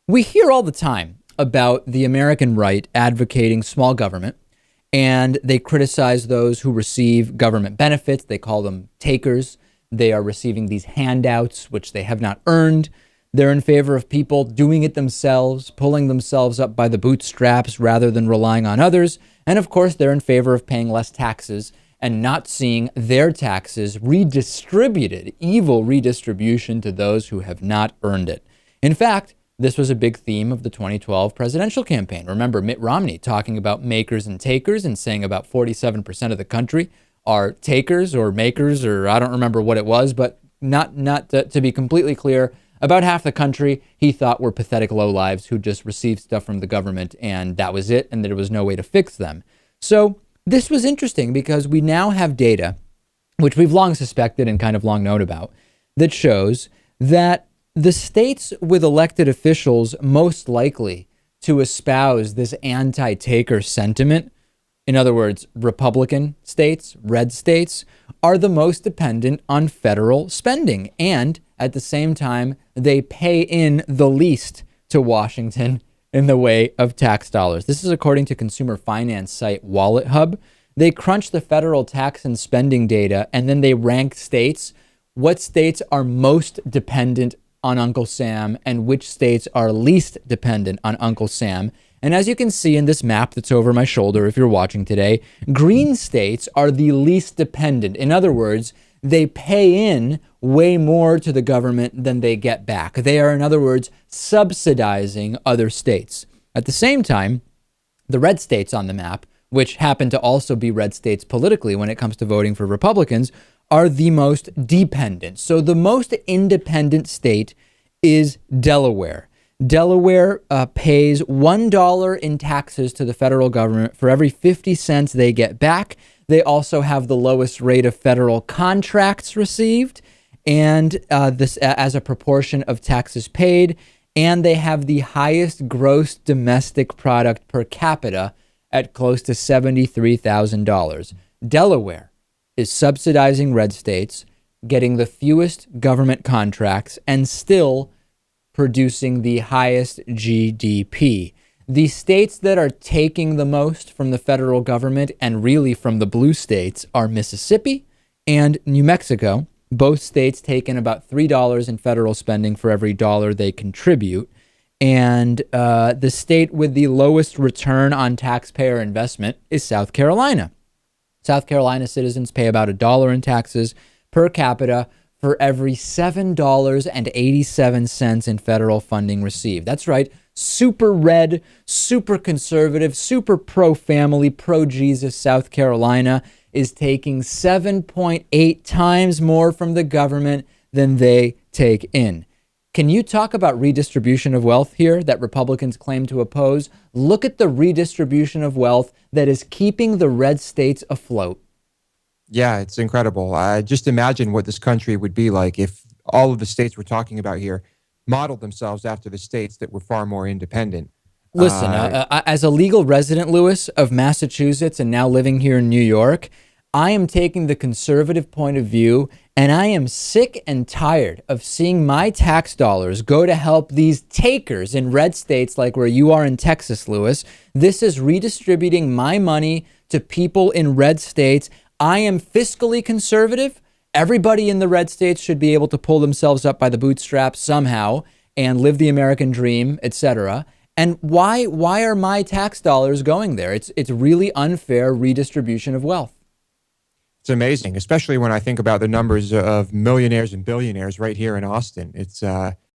We hear all the time about the American right advocating small government, and they criticize those who receive government benefits. They call them takers. They are receiving these handouts, which they have not earned. They're in favor of people doing it themselves, pulling themselves up by the bootstraps rather than relying on others. And of course, they're in favor of paying less taxes and not seeing their taxes redistributed, evil redistribution to those who have not earned it. In fact, this was a big theme of the 2012 presidential campaign. Remember Mitt Romney talking about makers and takers and saying about 47% of the country are takers or makers, or I don't remember what it was, but not to be completely clear, about half the country he thought were pathetic lowlives who just received stuff from the government and that was it, and there was no way to fix them. So this was interesting because we now have data, which we've long suspected and kind of long known about, that shows that the states with elected officials most likely to espouse this anti-taker sentiment, in other words, Republican states, red states, are the most dependent on federal spending. And at the same time, they pay in the least to Washington in the way of tax dollars. This is according to consumer finance site Wallet Hub. They crunch the federal tax and spending data, and then they rank states. What states are most dependent on Uncle Sam and which states are least dependent on Uncle Sam. And as you can see in this map that's over my shoulder, if you're watching today, green states are the least dependent. In other words, they pay in way more to the government than they get back. They are, in other words, subsidizing other states. At the same time, the red states on the map, which happen to also be red states politically when it comes to voting for Republicans, are the most dependent. So the most independent state is Delaware. Delaware pays $1 in taxes to the federal government for every 50 cents they get back. They also have the lowest rate of federal contracts received, and this as a proportion of taxes paid. And they have the highest gross domestic product per capita at close to $73,000. Delaware is subsidizing red states, getting the fewest government contracts, and still producing the highest GDP. The states that are taking the most from the federal government and really from the blue states are Mississippi and New Mexico. Both states take in about $3 in federal spending for every dollar they contribute. And the state with the lowest return on taxpayer investment is South Carolina. South Carolina citizens pay about $1 in taxes per capita for every $7.87 in federal funding received. That's right. Super red, super conservative, super pro-family, pro-Jesus South Carolina is taking 7.8 times more from the government than they take in. Can you talk about redistribution of wealth here that Republicans claim to oppose? Look at the redistribution of wealth that is keeping the red states afloat. Yeah, it's incredible. Just imagine what this country would be like if all of the states we're talking about here modeled themselves after the states that were far more independent. Listen, as a legal resident, Lewis, of Massachusetts and now living here in New York, I am taking the conservative point of view, and I am sick and tired of seeing my tax dollars go to help these takers in red states like where you are in Texas, Lewis. This is redistributing my money to people in red states. I am fiscally conservative. Everybody in the red states should be able to pull themselves up by the bootstraps somehow and live the American dream, etc. And why are my tax dollars going there? It's really unfair redistribution of wealth. It's amazing, especially when I think about the numbers of millionaires and billionaires right here in Austin.